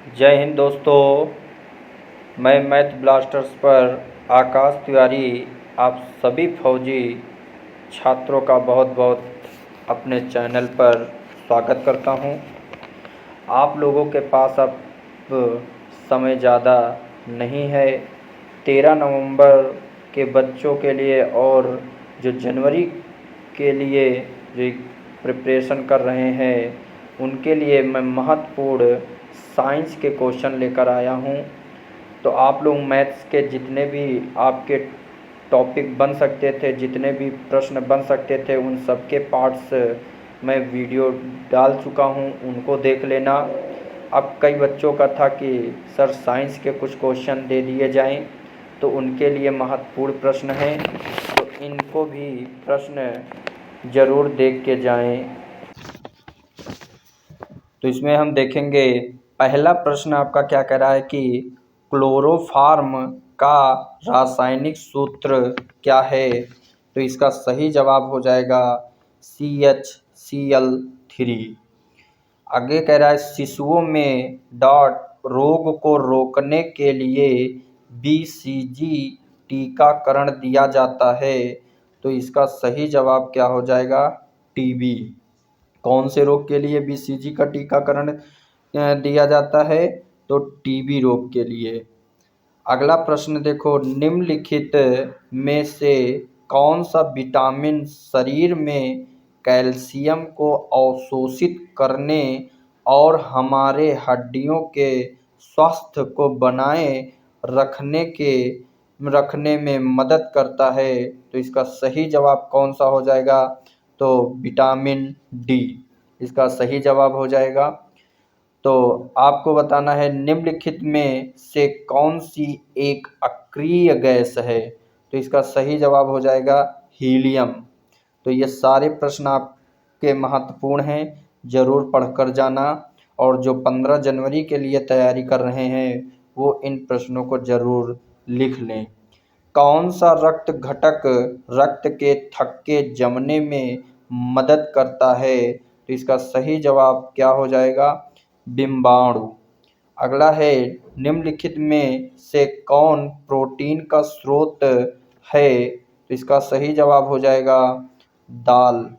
जय हिंद दोस्तों। मैं मैथ ब्लास्टर्स पर आकाश तिवारी आप सभी फौजी छात्रों का बहुत बहुत अपने चैनल पर स्वागत करता हूं। आप लोगों के पास अब समय ज़्यादा नहीं है। 13 नवंबर के बच्चों के लिए और जो जनवरी के लिए जो प्रिपरेशन कर रहे हैं उनके लिए मैं महत्वपूर्ण साइंस के क्वेश्चन लेकर आया हूं। तो आप लोग मैथ्स के जितने भी आपके टॉपिक बन सकते थे, जितने भी प्रश्न बन सकते थे, उन सब के पार्ट्स मैं वीडियो डाल चुका हूं, उनको देख लेना। अब कई बच्चों का था कि सर साइंस के कुछ क्वेश्चन दे दिए जाएं, तो उनके लिए महत्वपूर्ण प्रश्न हैं, तो इनको भी प्रश्न ज़रूर देख के जाएं। तो इसमें हम देखेंगे पहला प्रश्न आपका क्या कह रहा है कि क्लोरोफॉर्म का रासायनिक सूत्र क्या है। तो इसका सही जवाब हो जाएगा CHCl3। आगे कह रहा है शिशुओं में डॉट रोग को रोकने के लिए BCG टीकाकरण दिया जाता है। तो इसका सही जवाब क्या हो जाएगा TB। कौन से रोग के लिए BCG का टीकाकरण दिया जाता है, तो TB रोग के लिए। अगला प्रश्न देखो, निम्नलिखित में से कौन सा विटामिन शरीर में कैल्शियम को अवशोषित करने और हमारे हड्डियों के स्वास्थ्य को बनाए रखने में मदद करता है। तो इसका सही जवाब कौन सा हो जाएगा, तो विटामिन डी इसका सही जवाब हो जाएगा। तो आपको बताना है निम्नलिखित में से कौन सी एक अक्रिय गैस है। तो इसका सही जवाब हो जाएगा हीलियम। तो ये सारे प्रश्न आपके महत्वपूर्ण हैं, ज़रूर पढ़कर जाना। और जो 15 जनवरी के लिए तैयारी कर रहे हैं वो इन प्रश्नों को ज़रूर लिख लें। कौन सा रक्त घटक रक्त के थक्के जमने में मदद करता है। तो इसका सही जवाब क्या हो जाएगा, डिम्बाणु। अगला है निम्नलिखित में से कौन प्रोटीन का स्रोत है। तो इसका सही जवाब हो जाएगा दाल।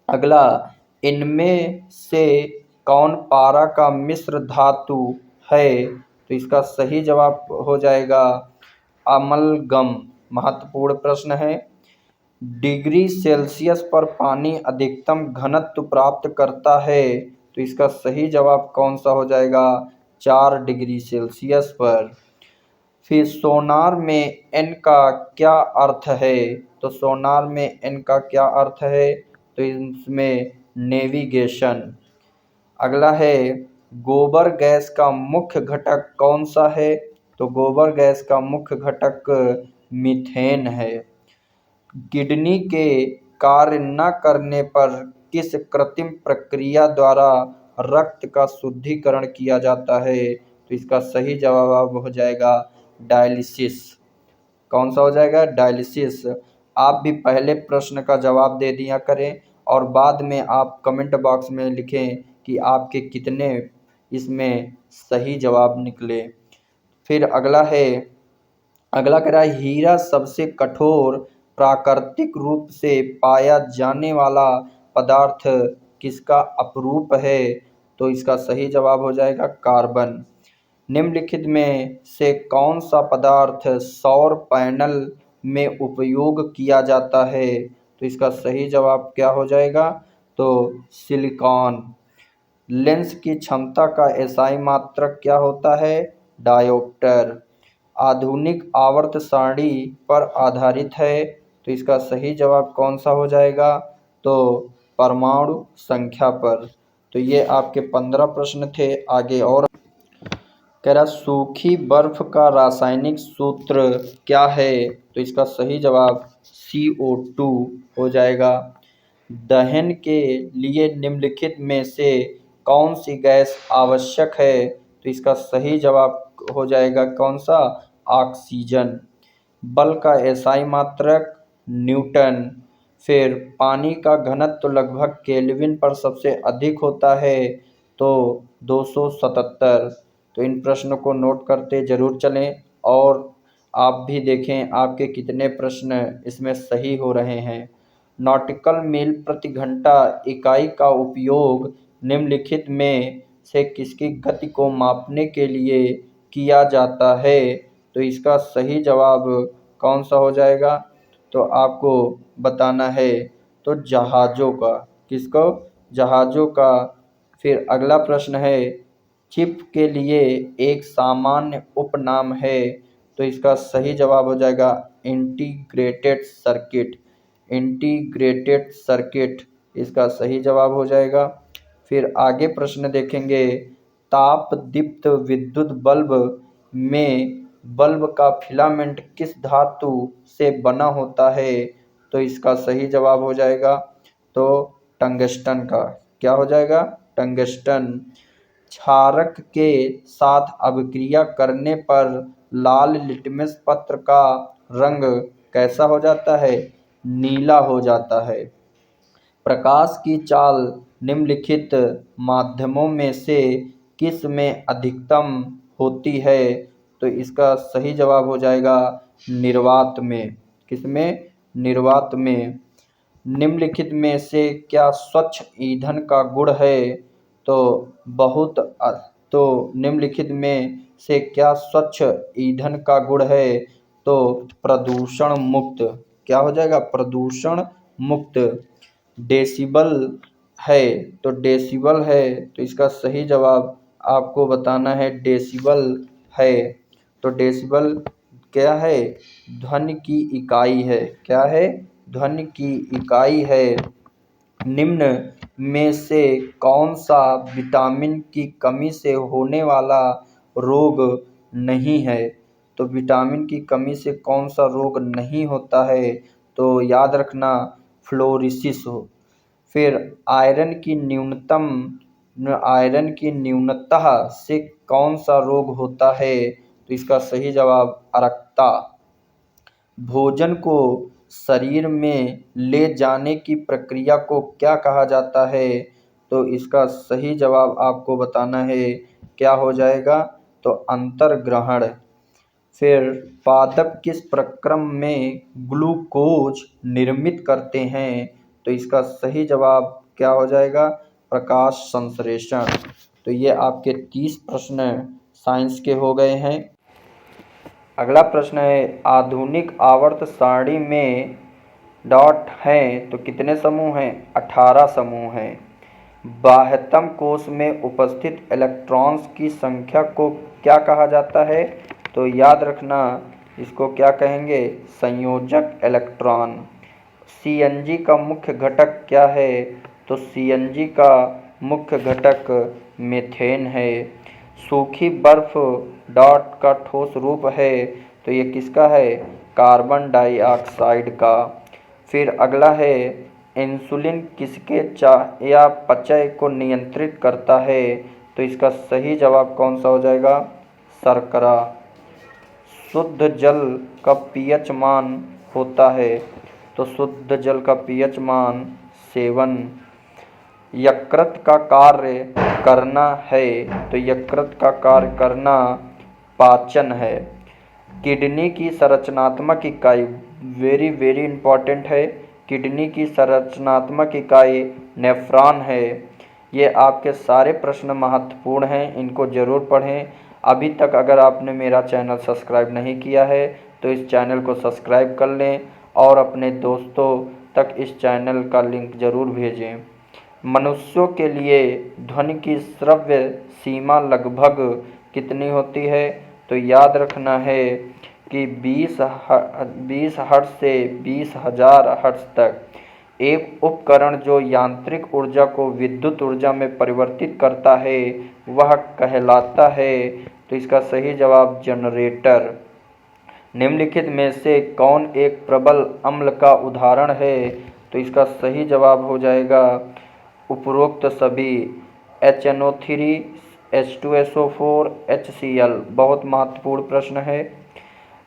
अगला, इनमें से कौन पारा का मिश्र धातु है। तो इसका सही जवाब हो जाएगा अमलगम। महत्वपूर्ण प्रश्न है। डिग्री सेल्सियस पर पानी अधिकतम घनत्व प्राप्त करता है। तो इसका सही जवाब कौन सा हो जाएगा, 4 डिग्री सेल्सियस पर। फिर सोनार में N का क्या अर्थ है। तो सोनार में N का क्या अर्थ है, तो इसमें नेविगेशन। अगला है गोबर गैस का मुख्य घटक कौन सा है। तो गोबर गैस का मुख्य घटक मीथेन है। किडनी के कार्य न करने पर किस कृत्रिम प्रक्रिया द्वारा रक्त का शुद्धिकरण किया जाता है। तो इसका सही जवाब हो जाएगा डायलिसिस। कौन सा हो जाएगा, डायलिसिस। आप भी पहले प्रश्न का जवाब दे दिया करें और बाद में आप कमेंट बॉक्स में लिखें कि आपके कितने इसमें सही जवाब निकले। फिर अगला कह रहा है हीरा सबसे कठोर प्राकृतिक रूप से पाया जाने वाला पदार्थ किसका अपरूप है। तो इसका सही जवाब हो जाएगा कार्बन। निम्नलिखित में से कौन सा पदार्थ सौर पैनल में उपयोग किया जाता है। तो इसका सही जवाब क्या हो जाएगा, तो सिलिकॉन। लेंस की क्षमता का SI मात्रक क्या होता है, डायोप्टर। आधुनिक आवर्त सारणी पर आधारित है। तो इसका सही जवाब कौन सा हो जाएगा, तो परमाणु संख्या पर। तो ये आपके 15 प्रश्न थे। आगे और कह रहा सूखी बर्फ का रासायनिक सूत्र क्या है। तो इसका सही जवाब CO2 हो जाएगा। दहन के लिए निम्नलिखित में से कौन सी गैस आवश्यक है। तो इसका सही जवाब हो जाएगा कौन सा, ऑक्सीजन। बल का SI मात्रक न्यूटन। फिर पानी का घनत्व लगभग केल्विन पर सबसे अधिक होता है, तो 277। तो इन प्रश्नों को नोट करते ज़रूर चलें और आप भी देखें आपके कितने प्रश्न इसमें सही हो रहे हैं। नॉटिकल मील प्रति घंटा इकाई का उपयोग निम्नलिखित में से किसकी गति को मापने के लिए किया जाता है? तो इसका सही जवाब कौन सा हो जाएगा? तो आपको बताना है तो जहाज़ों का। किसको? जहाज़ों का। फिर अगला प्रश्न है चिप के लिए एक सामान्य उपनाम है, तो इसका सही जवाब हो जाएगा इंटीग्रेटेड सर्किट। इंटीग्रेटेड सर्किट इसका सही जवाब हो जाएगा। फिर आगे प्रश्न देखेंगे ताप दीप्त विद्युत बल्ब में बल्ब का फिलामेंट किस धातु से बना होता है? तो इसका सही जवाब हो जाएगा तो टंगस्टन का। क्या हो जाएगा? टंगस्टन। क्षारक के साथ अभिक्रिया करने पर लाल लिटमस पत्र का रंग कैसा हो जाता है? नीला हो जाता है। प्रकाश की चाल निम्नलिखित माध्यमों में से किस में अधिकतम होती है? तो इसका सही जवाब हो जाएगा निर्वात में। किसमें? निर्वात में। निम्नलिखित में से क्या स्वच्छ ईंधन का गुण है? तो निम्नलिखित में से क्या स्वच्छ ईंधन का गुण है? तो प्रदूषण मुक्त। क्या हो जाएगा? प्रदूषण मुक्त। डेसिबल है तो डेसिबल है, तो इसका सही जवाब आपको बताना है डेसिबल है। तो डेसिबल क्या है? ध्वनि की इकाई है। क्या है? ध्वनि की इकाई है। निम्न में से कौन सा विटामिन की कमी से होने वाला रोग नहीं है? तो विटामिन की कमी से कौन सा रोग नहीं होता है? तो याद रखना फ्लोरोसिस हो। फिर आयरन की न्यूनता से कौन सा रोग होता है? तो इसका सही जवाब अरक्ता। भोजन को शरीर में ले जाने की प्रक्रिया को क्या कहा जाता है? तो इसका सही जवाब आपको बताना है क्या हो जाएगा? तो अंतर्ग्रहण। फिर पादप किस प्रक्रम में ग्लूकोज निर्मित करते हैं? तो इसका सही जवाब क्या हो जाएगा? प्रकाश संश्लेषण। तो ये आपके 30 प्रश्न साइंस के हो गए हैं। अगला प्रश्न है आधुनिक आवर्त सारणी में डॉट हैं तो कितने समूह हैं? 18 समूह हैं। बाह्यतम कोश में उपस्थित इलेक्ट्रॉन्स की संख्या को क्या कहा जाता है? तो याद रखना इसको क्या कहेंगे? संयोजक इलेक्ट्रॉन। सीएनजी का मुख्य घटक क्या है? तो सीएनजी का मुख्य घटक मीथेन है। सूखी बर्फ डॉट का ठोस रूप है, तो ये किसका है? कार्बन डाइऑक्साइड का। फिर अगला है इंसुलिन किसके चयापचय को नियंत्रित करता है? तो इसका सही जवाब कौन सा हो जाएगा? शर्करा। शुद्ध जल का पीएच मान होता है, तो शुद्ध जल का पीएच मान 7। यकृत का कार्य करना है, तो यकृत का कार्य करना पाचन है। किडनी की संरचनात्मक इकाई वेरी वेरी इम्पॉर्टेंट है। किडनी की संरचनात्मक इकाई नेफ्रॉन है। ये आपके सारे प्रश्न महत्वपूर्ण हैं, इनको ज़रूर पढ़ें। अभी तक अगर आपने मेरा चैनल सब्सक्राइब नहीं किया है तो इस चैनल को सब्सक्राइब कर लें और अपने दोस्तों तक इस चैनल का लिंक ज़रूर भेजें। मनुष्यों के लिए ध्वनि की श्रव्य सीमा लगभग कितनी होती है? तो याद रखना है कि 20 हर्ट्ज से 20,000 हर्ट्ज तक। एक उपकरण जो यांत्रिक ऊर्जा को विद्युत ऊर्जा में परिवर्तित करता है वह कहलाता है, तो इसका सही जवाब जनरेटर। निम्नलिखित में से कौन एक प्रबल अम्ल का उदाहरण है? तो इसका सही जवाब हो जाएगा उपरोक्त सभी। HNO3, H2SO4, HCl। बहुत महत्वपूर्ण प्रश्न है।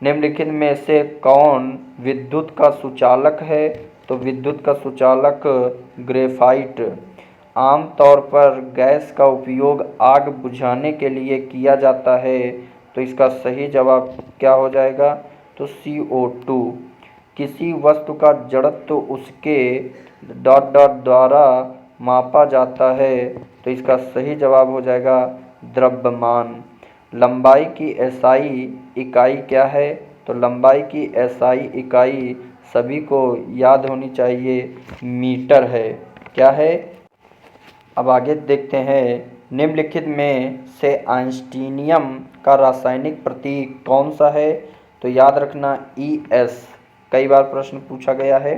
निम्नलिखित में से कौन विद्युत का सुचालक है? तो विद्युत का सुचालक ग्रेफाइट। आम तौर पर गैस का उपयोग आग बुझाने के लिए किया जाता है, तो इसका सही जवाब क्या हो जाएगा? तो CO2। किसी वस्तु का जड़त्व उसके डॉट डॉट द्वारा मापा जाता है, तो इसका सही जवाब हो जाएगा द्रव्यमान। लंबाई की एसआई इकाई क्या है? तो लंबाई की एसआई इकाई सभी को याद होनी चाहिए, मीटर है। क्या है? अब आगे देखते हैं, निम्नलिखित में से आइंस्टीनियम का रासायनिक प्रतीक कौन सा है? तो याद रखना ES, कई बार प्रश्न पूछा गया है।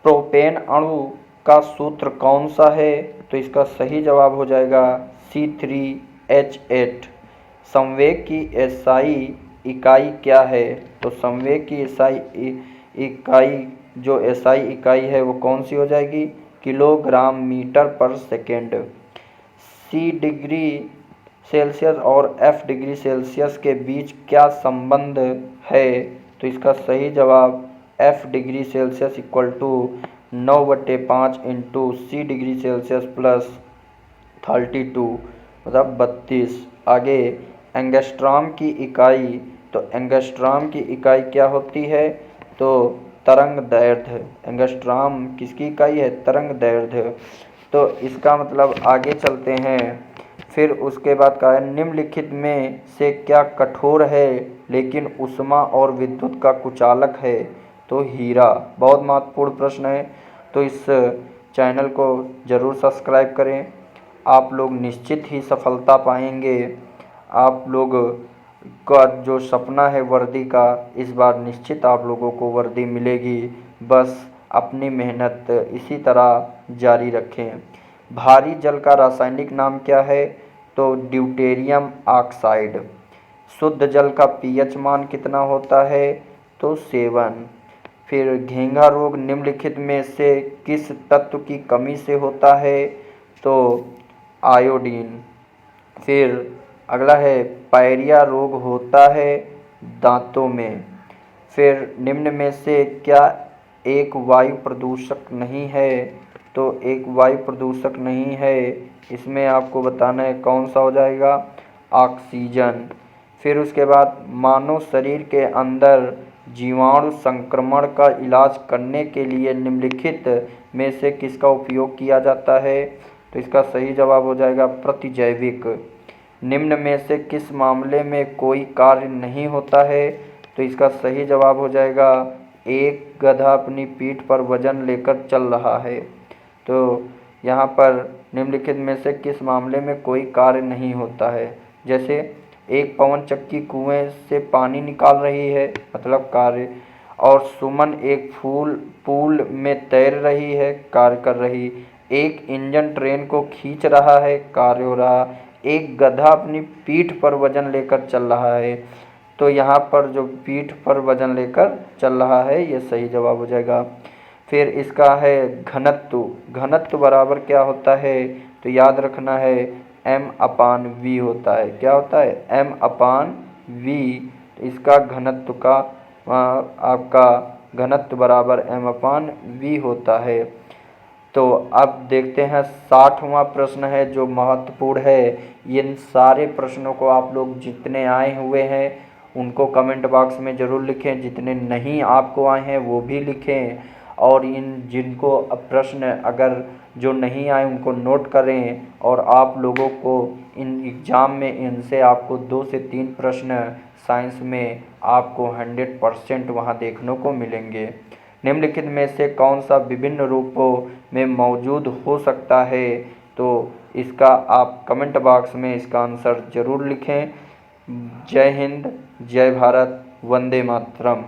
प्रोपेन अणु का सूत्र कौन सा है? तो इसका सही जवाब हो जाएगा C3H8। संवेग की एसआई इकाई क्या है? तो संवेग की इकाई जो एसआई इकाई है वो कौन सी हो जाएगी? किलोग्राम मीटर पर सेकेंड। C डिग्री सेल्सियस और F डिग्री सेल्सियस के बीच क्या संबंध है? तो इसका सही जवाब F degree Celsius equal to 9/5 into C degree Celsius plus 32 मतलब 32। आगे एंगस्ट्रॉम की इकाई, तो एंगस्ट्रॉम की इकाई क्या होती है? तो तरंग दैर्ध्य। एंगस्ट्रॉम किसकी इकाई है? तरंग दैर्ध्य। तो इसका मतलब आगे चलते हैं। फिर उसके बाद कहा है, निम्नलिखित में से क्या कठोर है लेकिन ऊष्मा और विद्युत का कुचालक है? तो हीरा। बहुत महत्वपूर्ण प्रश्न है, तो इस चैनल को ज़रूर सब्सक्राइब करें। आप लोग निश्चित ही सफलता पाएंगे। आप लोग का जो सपना है वर्दी का, इस बार निश्चित आप लोगों को वर्दी मिलेगी। बस अपनी मेहनत इसी तरह जारी रखें। भारी जल का रासायनिक नाम क्या है? तो ड्यूटेरियम ऑक्साइड। शुद्ध जल का पीएच मान कितना होता है? तो 7। फिर घेंघा रोग निम्नलिखित में से किस तत्व की कमी से होता है? तो आयोडीन। फिर अगला है, पायरिया रोग होता है दांतों में। फिर निम्न में से क्या एक वायु प्रदूषक नहीं है? तो एक वायु प्रदूषक नहीं है, इसमें आपको बताना है कौन सा हो जाएगा? ऑक्सीजन। फिर उसके बाद मानव शरीर के अंदर जीवाणु संक्रमण का इलाज करने के लिए निम्नलिखित में से किसका उपयोग किया जाता है? तो इसका सही जवाब हो जाएगा प्रतिजैविक। निम्न में से किस मामले में कोई कार्य नहीं होता है? तो इसका सही जवाब हो जाएगा एक गधा अपनी पीठ पर वजन लेकर चल रहा है। तो यहाँ पर निम्नलिखित में से किस मामले में कोई कार्य नहीं होता है? जैसे एक पवन चक्की कुएं से पानी निकाल रही है, मतलब कार्य। और सुमन एक पूल में तैर रही है, कार्य कर रही। एक इंजन ट्रेन को खींच रहा है, कार्य हो रहा। एक गधा अपनी पीठ पर वजन लेकर चल रहा है। तो यहाँ पर जो पीठ पर वजन लेकर चल रहा है, ये सही जवाब हो जाएगा। फिर इसका है घनत्व। घनत्व बराबर क्या होता है? तो याद रखना है M/V होता है। क्या होता है? M/V। इसका घनत्व का आपका घनत्व बराबर M/V होता है। तो अब देखते हैं 60वां प्रश्न है जो महत्वपूर्ण है। इन सारे प्रश्नों को आप लोग जितने आए हुए हैं उनको कमेंट बॉक्स में ज़रूर लिखें, जितने नहीं आपको आए हैं वो भी लिखें। और इन जिनको प्रश्न अगर जो नहीं आए उनको नोट करें। और आप लोगों को इन एग्ज़ाम में इनसे आपको 2 से 3 प्रश्न साइंस में आपको 100% वहाँ देखने को मिलेंगे। निम्नलिखित में से कौन सा विभिन्न रूपों में मौजूद हो सकता है? तो इसका आप कमेंट बॉक्स में इसका आंसर ज़रूर लिखें। जय हिंद, जय भारत, वंदे मातरम।